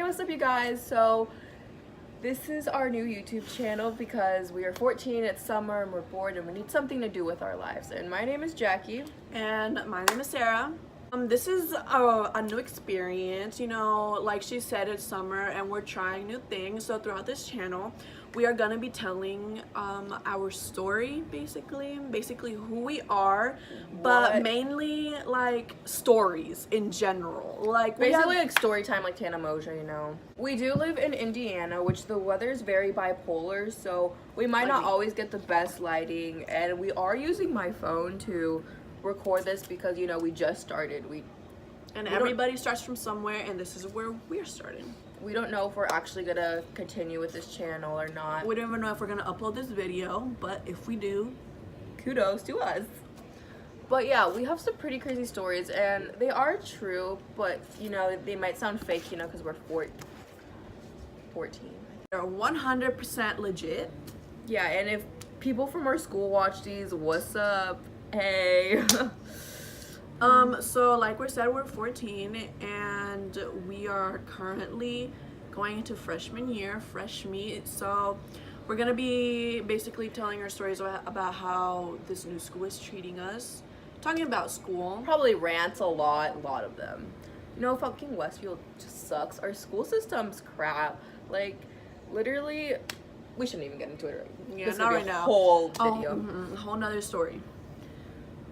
Hey, what's up you guys? So this is our new YouTube channel because we are 14, it's summer and we're bored and we need something to do with our lives. And my name is Jackie. And my name is Sarah. This is a new experience, you know, like she said, it's summer and we're trying new things. So throughout this channel, we are gonna be telling our story, basically who we are, but mainly like stories in general. Like basically like story time, like Tana Moja, you know. We do live in Indiana, which the weather is very bipolar, so we might not always get the best lighting, and we are using my phone to record this because, you know, we just started. And everybody starts from somewhere, and this is where we're starting. We don't know if we're actually gonna continue with this channel or not. We don't even know if we're gonna upload this video, but if we do, kudos to us. But yeah, we have some pretty crazy stories, and they are true, but you know, they might sound fake, you know, because we're 14. They're 100% legit. Yeah, and if people from our school watch these, what's up? Hey. So like we said, we're 14 and we are currently going into freshman year, fresh meet. So we're gonna be basically telling our stories about how this new school is treating us, talking about school. Probably rants a lot of them. You know, fucking Westfield just sucks. Our school system's crap. Like, literally, we shouldn't even get into it right. Yeah, this not be right now. Whole video. A whole nother story.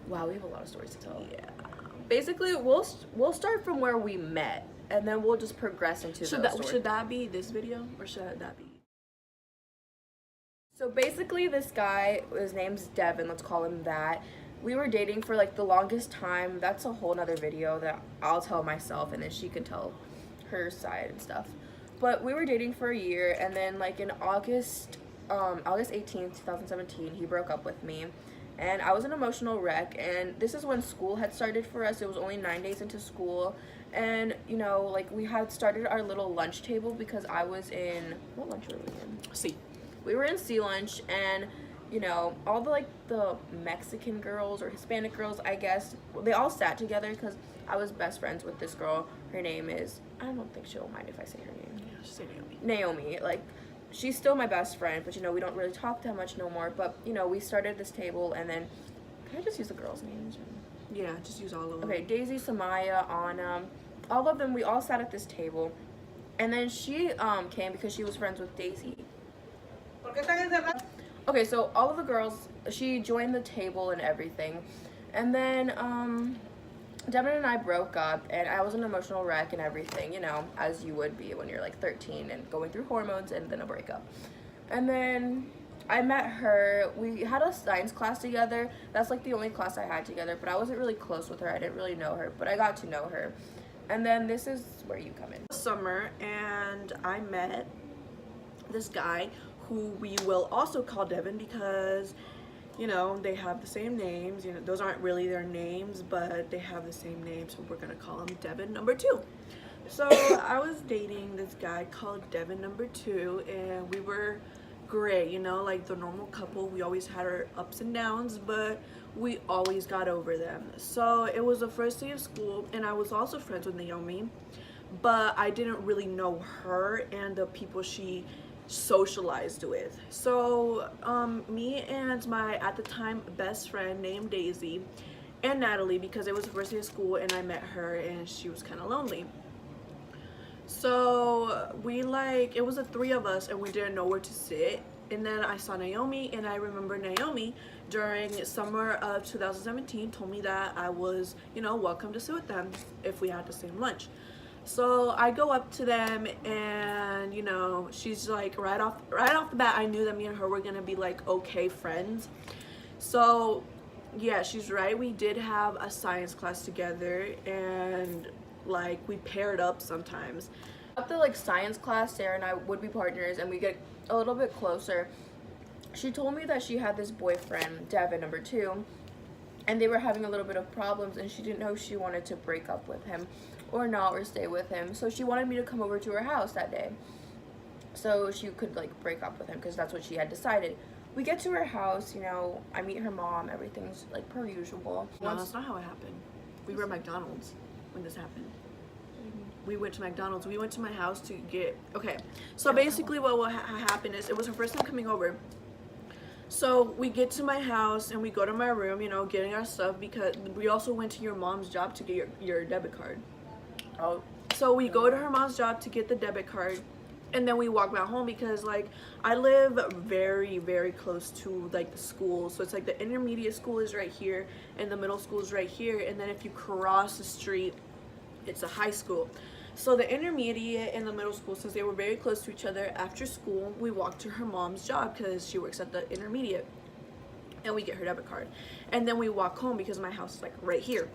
Wow, we have a lot of stories to tell. Yeah. Basically, we'll start from where we met, and then we'll just progress into Should that be this video, or should that be? So basically, this guy, his name's Devin, let's call him that. We were dating for like the longest time. That's a whole nother video that I'll tell myself, and then she can tell her side and stuff. But we were dating for a year, and then like in August 18th, 2017, he broke up with me. And I was an emotional wreck, and this is when school had started for us. It was only 9 days into school, and you know, like we had started our little lunch table because I was in, what lunch were we in? C. We were in C lunch, and you know, all the Mexican girls or Hispanic girls, I guess, they all sat together because I was best friends with this girl. Her name is, I don't think she'll mind if I say her name. Yeah, just say Naomi. Naomi, like, she's still my best friend, but you know, we don't really talk that much no more. But you know, we started this table, and then can I just use the girls' names? Yeah, just use all of them. Okay, Daisy, Samaya, Anna, all of them. We all sat at this table, and then she came because she was friends with Daisy. Okay, so all of the girls, she joined the table and everything, and then Devin and I broke up, and I was an emotional wreck and everything, you know, as you would be when you're like 13 and going through hormones and then a breakup. And then I met her. We had a science class together. That's like the only class I had together, but I wasn't really close with her. I didn't really know her, but I got to know her. And then this is where you come in. Summer, and I met this guy who we will also call Devin because, you know, they have the same names. You know, those aren't really their names, but they have the same names, so we're gonna call him Devin number 2. So I was dating this guy called Devin number 2, and we were great, you know, like the normal couple. We always had our ups and downs, but we always got over them. So it was the first day of school, and I was also friends with Naomi, but I didn't really know her and the people she socialized with. So me and my, at the time, best friend named Daisy and Natalie, because it was the first day of school and I met her and she was kind of lonely. So we it was the 3 of us and we didn't know where to sit. And then I saw Naomi, and I remember Naomi during summer of 2017 told me that I was, you know, welcome to sit with them if we had the same lunch. So I go up to them, and you know, she's like, right off the bat, I knew that me and her were gonna be like okay friends. So yeah, she's right, we did have a science class together, and like we paired up sometimes. After like science class, Sarah and I would be partners, and we get a little bit closer. She told me that she had this boyfriend, Devin number 2, and they were having a little bit of problems, and she didn't know if she wanted to break up with him or not, or stay with him. So she wanted me to come over to her house that day so she could like break up with him, because that's what she had decided. We get to her house, you know, I meet her mom, everything's like per usual. No, that's not how it happened. We were at McDonald's when this happened. we went to McDonald's. We went to my house to get, okay. So basically what happened is, it was her first time coming over. So we get to my house and we go to my room, you know, getting our stuff, because we also went to your mom's job to get your debit card. Oh. So we go to her mom's job to get the debit card, and then we walk back home, because like I live very, very close to like the school. So it's like the intermediate school is right here and the middle school is right here, and then if you cross the street, it's a high school. So the intermediate and the middle school, since they were very close to each other, after school we walked to her mom's job because she works at the intermediate, and we get her debit card, and then we walk home because my house is like right here.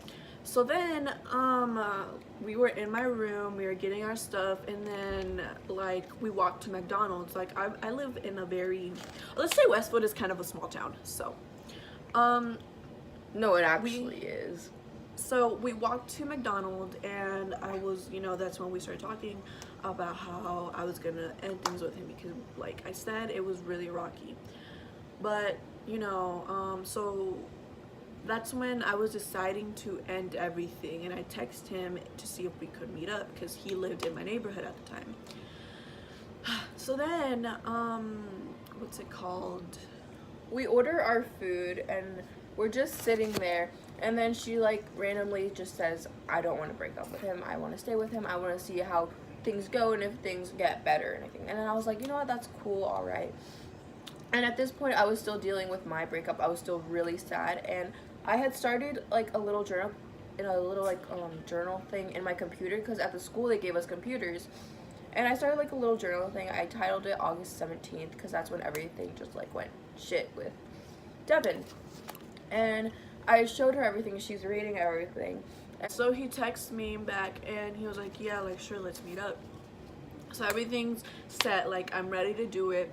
So then we were in my room, we were getting our stuff, and then like we walked to McDonald's. Like I live in a very, let's say Westwood is kind of a small town, so No, it actually is. so we walked to McDonald's, and I was, you know, that's when we started talking about how I was gonna end things with him, because like I said, it was really rocky. But you know, so that's when I was deciding to end everything, and I texted him to see if we could meet up, because he lived in my neighborhood at the time. So then what's it called, We order our food and we're just sitting there, and then she like randomly just says, I don't want to break up with him, I want to stay with him, I want to see how things go and if things get better and anything. And then I was like, you know what, that's cool, all right. And at this point I was still dealing with my breakup. I was still really sad, and I had started like a little journal, in a little like journal thing in my computer, because at the school they gave us computers, and I started like a little journal thing. I titled it August 17th, because that's when everything just like went shit with Devin. And I showed her everything, she's reading everything. And so he texted me back and he was like, yeah, like sure, let's meet up. So everything's set, like I'm ready to do it.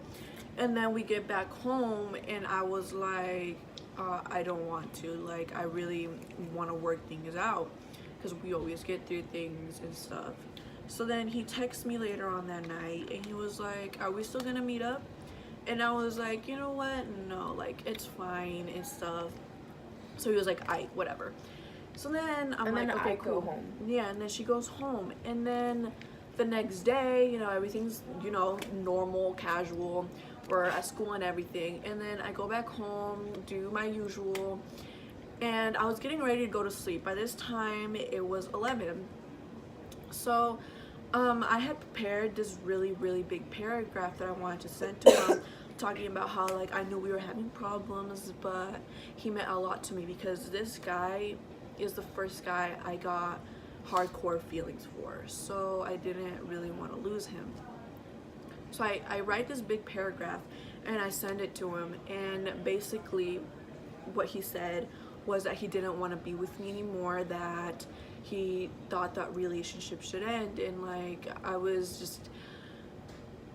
And then we get back home and I was like, I don't want to, like I really want to work things out, because we always get through things and stuff. So then he texted me later on that night and he was like, are we still gonna meet up? And I was like, you know what, no, like it's fine and stuff. So he was like, whatever. So then I'm like, okay, cool. Home. Yeah, and then she goes home, and then the next day, you know, everything's, you know, normal, casual. We're at school and everything, and then I go back home, do my usual, and I was getting ready to go to sleep. By this time it was 11. So I had prepared this really, really big paragraph that I wanted to send to him, talking about how like I knew we were having problems, but he meant a lot to me, because this guy is the first guy I got hardcore feelings for, so I didn't really want to lose him. So I write this big paragraph and I send it to him, and basically what he said was that he didn't want to be with me anymore, that he thought that relationship should end, and like I was just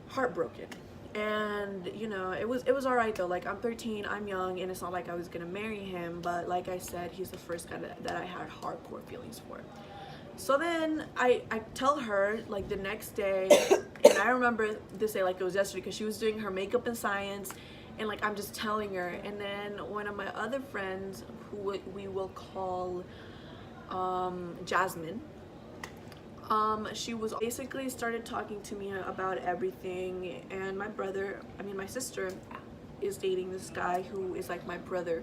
heartbroken. And you know, it was all right though. Like I'm 13, I'm young, and it's not like I was gonna marry him, but like I said, he's the first guy that I had hardcore feelings for. So then I tell her like the next day, and I remember this day like it was yesterday, because she was doing her makeup and science, and like I'm just telling her. And then one of my other friends, who we will call Jasmine, she was basically started talking to me about everything, and my sister is dating this guy who is like my brother.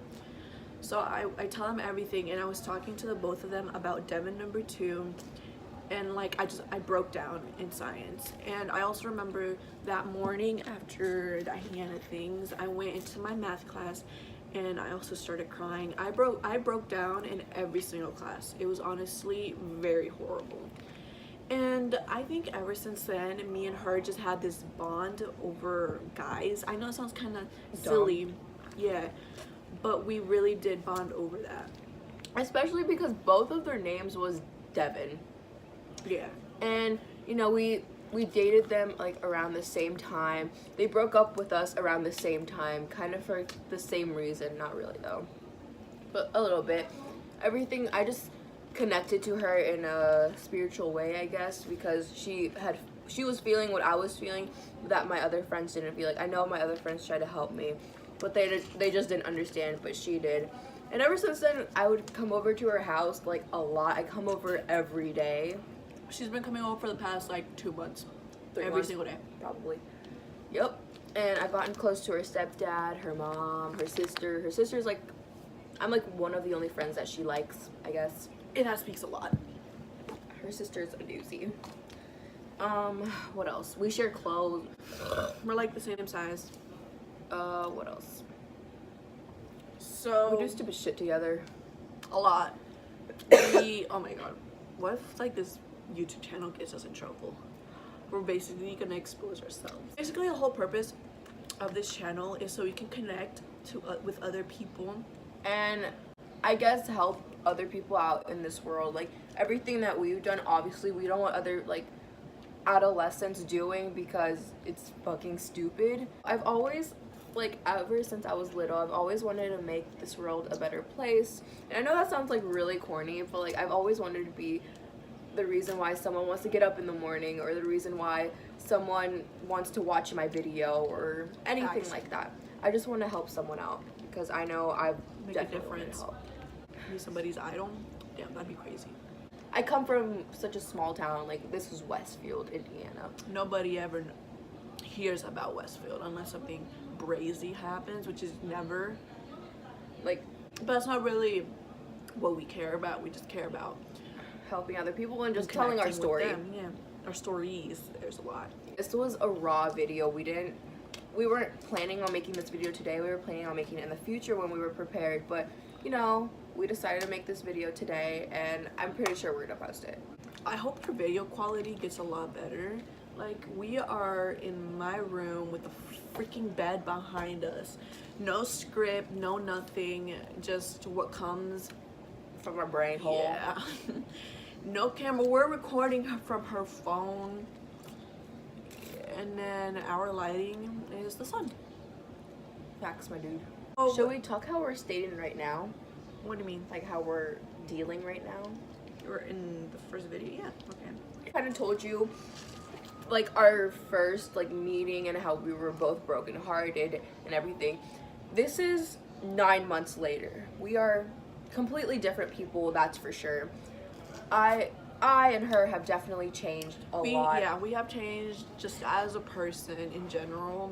So I tell him everything, and I was talking to the both of them about Devin number 2, and like I broke down in science. And I also remember that morning after the Hannah things, I went into my math class and I also started crying. I broke down in every single class. It was honestly very horrible. And I think ever since then, me and her just had this bond over guys. I know it sounds kind of silly, yeah, but we really did bond over that. Especially because both of their names was Devin. Yeah. And you know, we dated them like around the same time. They broke up with us around the same time, kind of for the same reason. Not really though, but a little bit. Everything, I just connected to her in a spiritual way, I guess, because she was feeling what I was feeling that my other friends didn't feel. Like I know my other friends tried to help me, but they just didn't understand, but she did. And ever since then, I would come over to her house like a lot. I come over every day. She's been coming over for the past like 2 months. 3 Every months, single day. probably. Yep. And I've gotten close to her stepdad, her mom, her sister. Her sister's like, I'm like one of the only friends that she likes, I guess. And that speaks a lot. Her sister's a doozy. What else? We share clothes. We're like the same size. What else? So We do stupid shit together. a lot. Oh my god. What if like this YouTube channel gets us in trouble? We're basically gonna expose ourselves. Basically, the whole purpose of this channel is so we can connect to with other people. And I guess help other people out in this world. Like everything that we've done, obviously we don't want other like adolescents doing because it's fucking stupid. I've always, like, ever since I was little, I've always wanted to make this world a better place. And I know that sounds like really corny, but like I've always wanted to be the reason why someone wants to get up in the morning, or the reason why someone wants to watch my video, or anything Facts. like that. I just want to help someone out because I know I've Make a definitely wanted to difference. help. Be somebody's idol. Damn, that'd be crazy. I come from such a small town, like this is Westfield, Indiana. Nobody ever hears about Westfield unless something brazy happens, which is never. Like But it's not really what we care about. We just care about helping other people and just telling our connecting with story. them, yeah, our stories. There's a lot. This was a raw video. We weren't planning on making this video today. We were planning on making it in the future when we were prepared, but you know, we decided to make this video today, and I'm pretty sure we're gonna post it. I hope your video quality gets a lot better. Like, we are in my room with the freaking bed behind us. No script, no nothing, just what comes. From our brain hole. Yeah. No camera. We're recording from her phone. And then our lighting is the sun. Facts, my dude. Oh, Should we talk how we're stating right now? What do you mean? Like how we're dealing right now? We're in the first video? Yeah, okay. I kind of told you like our first like meeting and how we were both brokenhearted and everything. This is 9 months later. We are completely different people, that's for sure. I and her have definitely changed a lot. Yeah, we have changed just as a person in general.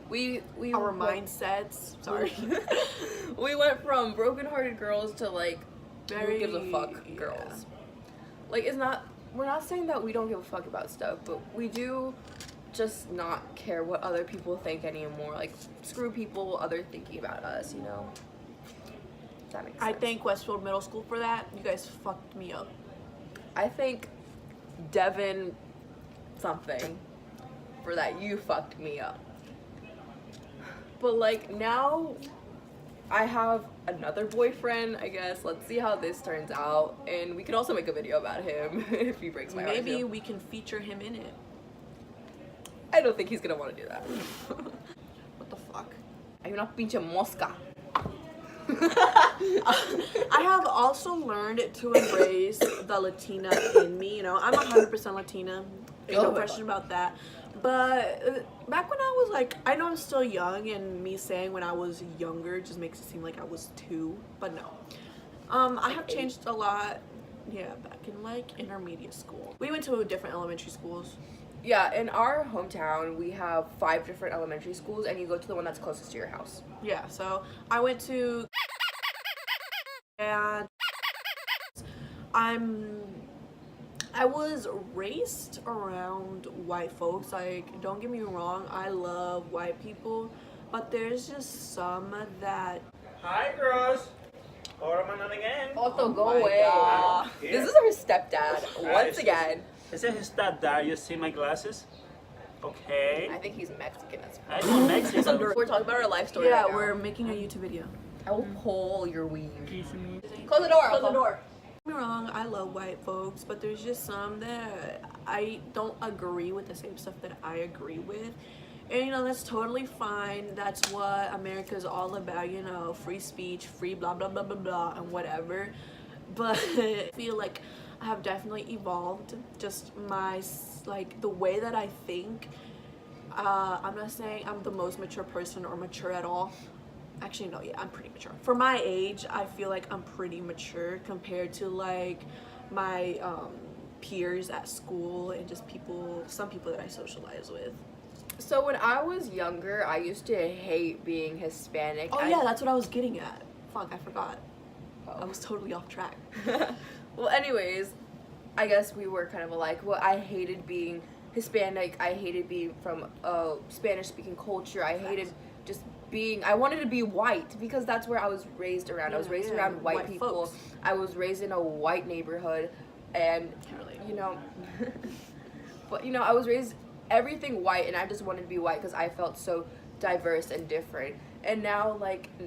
We Our went- mindsets. Sorry. we went from brokenhearted girls to like Very, who gives a fuck yeah. girls. Like we're not saying that we don't give a fuck about stuff, but we do just not care what other people think anymore. Like screw people other thinking about us, you know. If that makes sense. I thank Westfield Middle School for that. You guys fucked me up. I think Devin something for that. You fucked me up. But like now I have another boyfriend, I guess. Let's see how this turns out. And we could also make a video about him if he breaks my heart. Maybe too. we can feature him in it. I don't think he's gonna want to do that. What the fuck? Hay una pinche mosca. I have also learned to embrace the Latina in me. You know, I'm 100% Latina. Ain't Oh no my question God. about that. But back when I was like, I know I'm still young, and me saying when I was younger just makes it seem like I was 2. But no. I have 8. changed a lot. Yeah, back in like intermediate school. We went to different elementary schools. Yeah, in our hometown, we have 5 different elementary schools, and you go to the one that's closest to your house. Yeah, so I went to, and I was raised around white folks. Like, don't get me wrong, I love white people, but there's just some that Hi, girls. Orman again. Also, go my away. God. This is her stepdad, once This is- again. Is it his stepdad? You see my glasses? Okay. I think he's Mexican as I know Mexico. We're talking about our life story. yeah, right now. we're making a YouTube video. I will pull your weave. Kiss me. Close the door. Close the door. Don't get me wrong, I love white folks, but there's just some that I don't agree with the same stuff that I agree with. And you know, that's totally fine. That's what America is all about, you know, free speech, free blah blah blah blah blah and whatever. But I feel like I have definitely evolved just like the way that I think. I'm not saying I'm the most mature person or mature at all. Actually, no, yeah, I'm pretty mature. For my age, I feel like I'm pretty mature compared to like my peers at school and just some people that I socialize with. So when I was younger, I used to hate being Hispanic. Oh yeah, that's what I was getting at. Fuck, I forgot. Oh. I was totally off track. Well, anyways, I guess we were kind of alike. Well, I hated being Hispanic. I hated being from a Spanish-speaking culture. I hated just being. I wanted to be white because that's where I was raised around. I was raised around white people. Folks. I was raised in a white neighborhood, and you know, but you know, I was raised everything white, and I just wanted to be white because I felt so diverse and different. And now,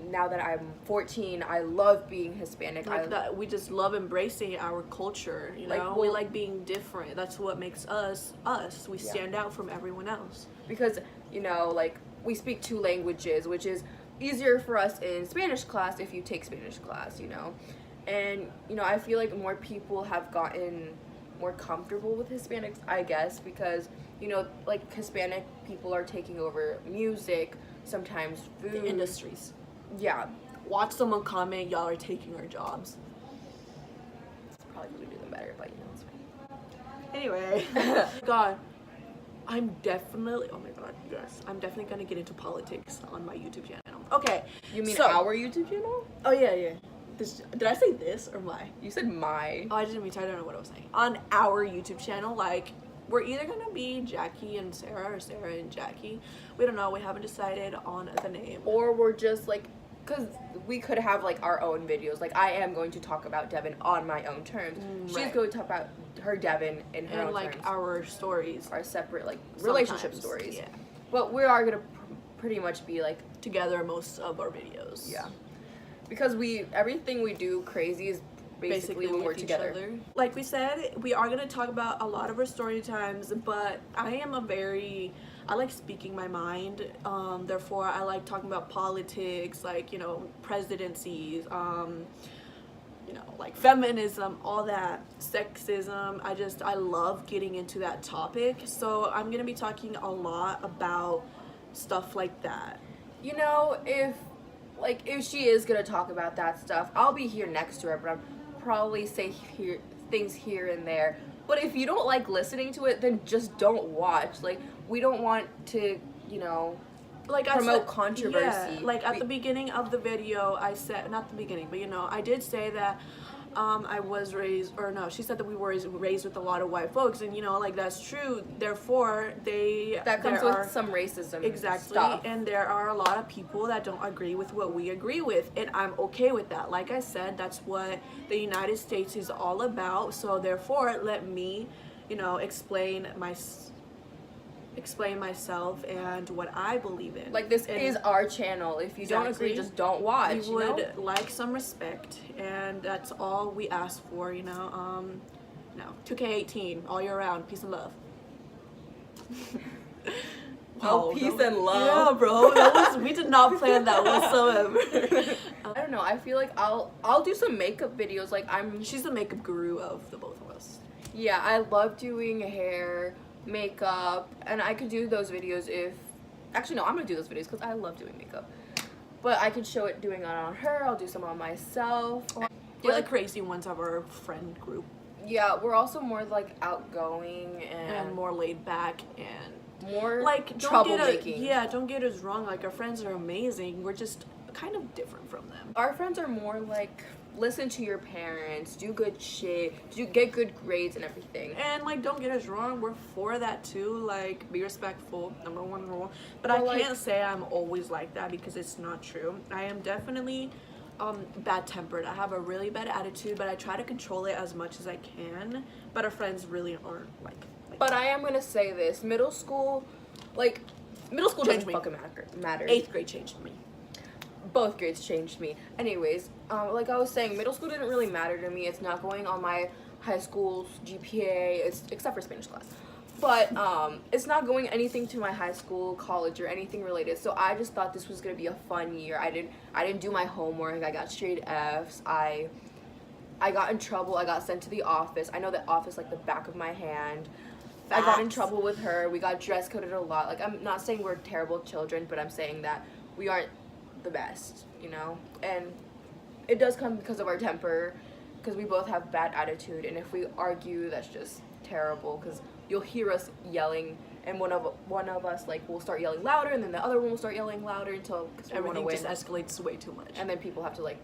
now that I'm 14, I love being Hispanic. That we just love embracing our culture, you know. We like being different. That's what makes us us. We stand out from everyone else. Because, you know, we speak 2 languages, which is easier for us in Spanish class if you take Spanish class, you know. And, you know, I feel like more people have gotten more comfortable with Hispanics, I guess, because, you know, Hispanic people are taking over music, sometimes food. The industries. Yeah. Watch someone comment, y'all are taking our jobs. Probably gonna do them better, but you know, it's fine. Anyway. God. I'm definitely gonna get into politics on my YouTube channel. Okay. You mean so, our YouTube channel? Oh yeah. Did I say this or my? You said my. Oh, I didn't mean to. I don't know what I was saying. On our YouTube channel, we're either gonna be Jackie and Sarah or Sarah and Jackie. We don't know. We haven't decided on the name. Or we're just because we could have our own videos. I am going to talk about Devin on my own terms. She's going to talk about her Devin in her own terms. Our stories, our separate relationship sometimes, stories. Yeah. But we are gonna pretty much be together most of our videos. Yeah. Because everything we do crazy is basically when we're together. Other. Like we said, we are going to talk about a lot of our story times, but I like speaking my mind. Therefore, I like talking about politics, presidencies, feminism, all that, sexism. I love getting into that topic. So I'm going to be talking a lot about stuff like that. You know, if she is gonna talk about that stuff, I'll be here next to her, but I'll probably say things here and there. But if you don't like listening to it, then just don't watch. We don't want to, promote controversy. Yeah, at the beginning of the video, I said, not the beginning, but I did say that I was raised, or no, she said that we were raised with a lot of white folks, and that's true. Therefore, that comes with some racism. Exactly, stuff. And there are a lot of people that don't agree with what we agree with, and I'm okay with that. Like I said, that's what the United States is all about. So therefore, let me, explain myself and what I believe in. This is our channel. If you don't agree, just don't watch. We would like some respect, and that's all we ask for. No, 2K18 all year round. Peace and love. Peace and love. Yeah, bro. We did not plan that whatsoever. I don't know. I feel like I'll do some makeup videos. She's the makeup guru of the both of us. Yeah, I love doing hair, makeup, and I could do those videos actually no, I'm gonna do those videos because I love doing makeup, but I could show it doing it on her. I'll do some on myself. We're the crazy ones of our friend group. Yeah, we're also more outgoing and more laid back and more troublemaking. Don't get us wrong, our friends are amazing. We're just kind of different from them. Our friends are more listen to your parents, do good shit, get good grades and everything. And don't get us wrong, we're for that too. Be respectful, #1 rule. But I can't say I'm always like that because it's not true. I am definitely bad tempered. I have a really bad attitude, but I try to control it as much as I can. But our friends really aren't like but I am gonna say this: middle school doesn't fucking matter. 8th grade changed me. Both grades changed me. Anyways, like I was saying, middle school didn't really matter to me. It's not going on my high school's GPA, except for Spanish class. But it's not going anything to my high school, college, or anything related. So I just thought this was gonna be a fun year. I didn't do my homework. I got straight Fs. I got in trouble. I got sent to the office. I know the office like the back of my hand. Facts. I got in trouble with her. We got dress coded a lot. I'm not saying we're terrible children, but I'm saying that we aren't the best, and it does come because of our temper, because we both have bad attitude, and if we argue, that's just terrible because you'll hear us yelling, and one of us like will start yelling louder, and then the other one will start yelling louder until because we want to Everything win, just escalates way too much. and then people have to like,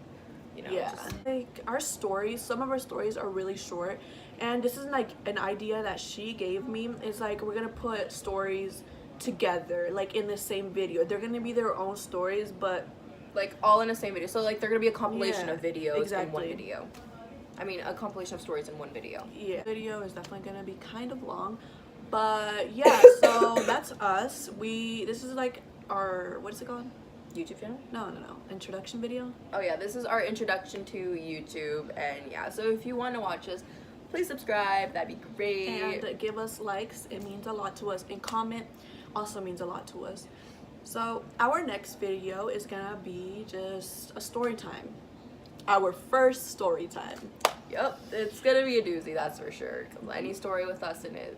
you know, Yeah, just- like our stories, some of our stories are really short, and this is like an idea that she gave me. Is like we're gonna put stories together, like in the same video. They're gonna be their own stories, but like all in the same video. So like they're gonna be a compilation Yeah, of videos in one exactly. video. I mean, a compilation of stories in one video. yeah, video is definitely gonna be kind of long. But yeah, so that's us. This is like our, what is it called? YouTube channel? No, introduction video. Oh yeah, this is our introduction to YouTube, and yeah, so if you want to watch us, please subscribe. That'd be great. And give us likes. It means a lot to us. And comment also means a lot to us. So our next video is gonna be just a story time. Our first story time. Yep, it's gonna be a doozy, that's for sure. 'Cause any story with us in it,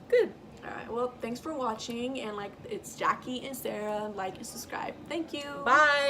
good. Alright, well, thanks for watching. And like, it's Jackie and Sarah. Like and subscribe. Thank you. Bye.